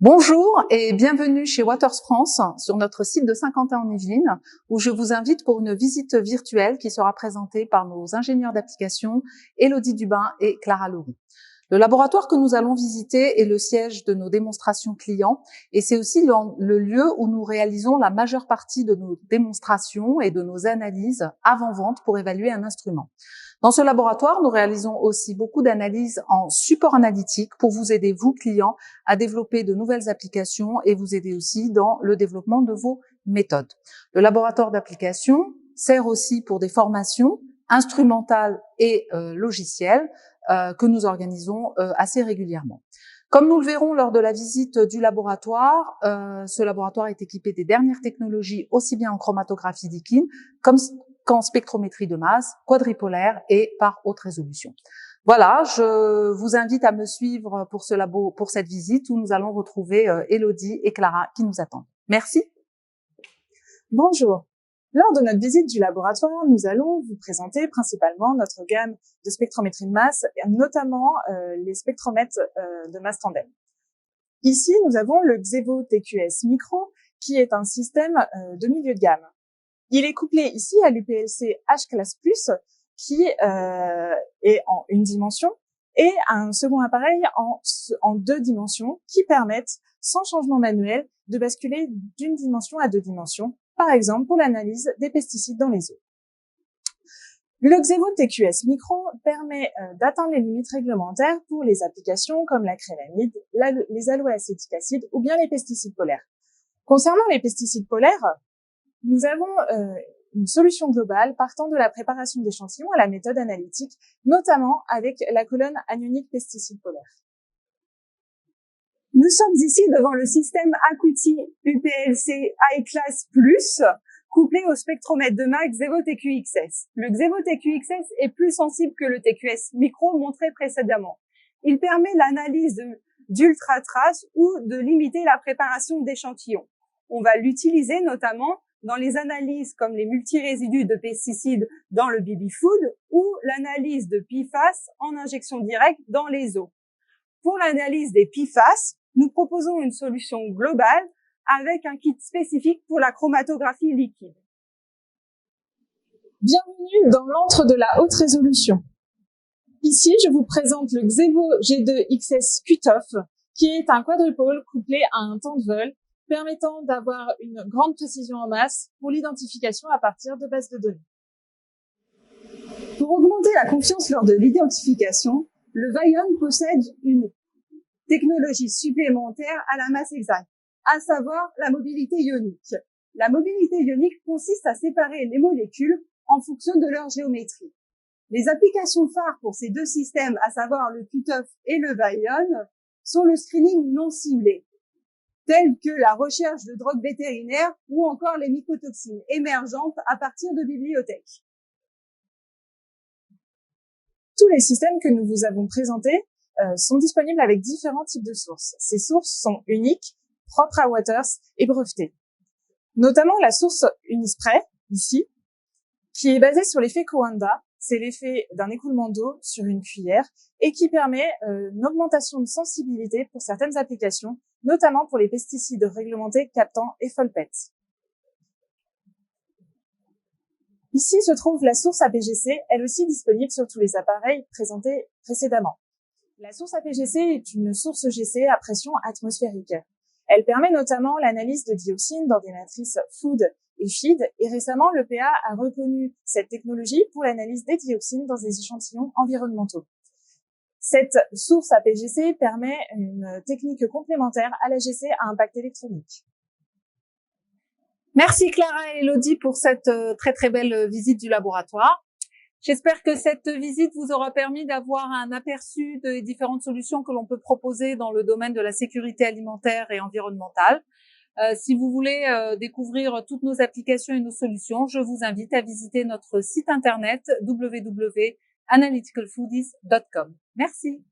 Bonjour et bienvenue chez Waters France sur notre site de Saint-Quentin-en-Yvelines où je vous invite pour une visite virtuelle qui sera présentée par nos ingénieurs d'application Élodie Dubin et Clara Leroux. Le laboratoire que nous allons visiter est le siège de nos démonstrations clients et c'est aussi le lieu où nous réalisons la majeure partie de nos démonstrations et de nos analyses avant-vente pour évaluer un instrument. Dans ce laboratoire, nous réalisons aussi beaucoup d'analyses en support analytique pour vous aider, vous clients, à développer de nouvelles applications et vous aider aussi dans le développement de vos méthodes. Le laboratoire d'application sert aussi pour des formations instrumentales et logicielles que nous organisons assez régulièrement. Comme nous le verrons lors de la visite du laboratoire, ce laboratoire est équipé des dernières technologies aussi bien en chromatographie liquide qu'en spectrométrie de masse, quadripolaire et par haute résolution. Voilà, je vous invite à me suivre pour cette visite où nous allons retrouver Élodie et Clara qui nous attendent. Merci. Bonjour. Lors de notre visite du laboratoire, nous allons vous présenter principalement notre gamme de spectrométrie de masse, et notamment les spectromètres de masse tandem. Ici, nous avons le Xevo TQS Micro, qui est un système de milieu de gamme. Il est couplé ici à l'UPLC H-Class+, qui est en une dimension, et à un second appareil en deux dimensions, qui permettent, sans changement manuel, de basculer d'une dimension à deux dimensions, par exemple pour l'analyse des pesticides dans les eaux. Le Xevo TQS Micro permet d'atteindre les limites réglementaires pour les applications comme l'acrylamide, les aloés-acétiques acides ou bien les pesticides polaires. Concernant les pesticides polaires, nous avons une solution globale partant de la préparation d'échantillons à la méthode analytique, notamment avec la colonne anionique pesticides polaires. Nous sommes ici devant le système Acuity UPLC I-Class+, couplé au spectromètre de masse Xevo TQ-XS. Le Xevo TQ-XS est plus sensible que le TQS Micro montré précédemment. Il permet l'analyse d'ultra-traces ou de limiter la préparation d'échantillons. On va l'utiliser notamment dans les analyses comme les multirésidus de pesticides dans le baby food ou l'analyse de PFAS en injection directe dans les eaux. Pour l'analyse des PFAS, nous proposons une solution globale avec un kit spécifique pour la chromatographie liquide. Bienvenue dans l'antre de la haute résolution. Ici, je vous présente le Xevo G2XS Cutoff, qui est un quadrupole couplé à un temps de vol, permettant d'avoir une grande précision en masse pour l'identification à partir de bases de données. Pour augmenter la confiance lors de l'identification, le Vion possède une technologie supplémentaire à la masse exacte, à savoir la mobilité ionique. La mobilité ionique consiste à séparer les molécules en fonction de leur géométrie. Les applications phares pour ces deux systèmes, à savoir le Cutoff et le Vion, sont le screening non ciblé, tels que la recherche de drogues vétérinaires ou encore les mycotoxines émergentes à partir de bibliothèques. Tous les systèmes que nous vous avons présentés sont disponibles avec différents types de sources. Ces sources sont uniques, propres à Waters et brevetées. Notamment la source Unispray, ici, qui est basée sur l'effet Coanda. C'est l'effet d'un écoulement d'eau sur une cuillère et qui permet une augmentation de sensibilité pour certaines applications, notamment pour les pesticides réglementés captants et folpètes. Ici se trouve la source APGC, elle aussi disponible sur tous les appareils présentés précédemment. La source APGC est une source GC à pression atmosphérique. Elle permet notamment l'analyse de dioxines dans des matrices food et feed, et récemment l'EPA a reconnu cette technologie pour l'analyse des dioxines dans des échantillons environnementaux. Cette source APGC permet une technique complémentaire à la GC à impact électronique. Merci Clara et Élodie pour cette très belle visite du laboratoire. J'espère que cette visite vous aura permis d'avoir un aperçu des différentes solutions que l'on peut proposer dans le domaine de la sécurité alimentaire et environnementale. Si vous voulez découvrir toutes nos applications et nos solutions, je vous invite à visiter notre site internet www.analyticalfoodies.com. Merci.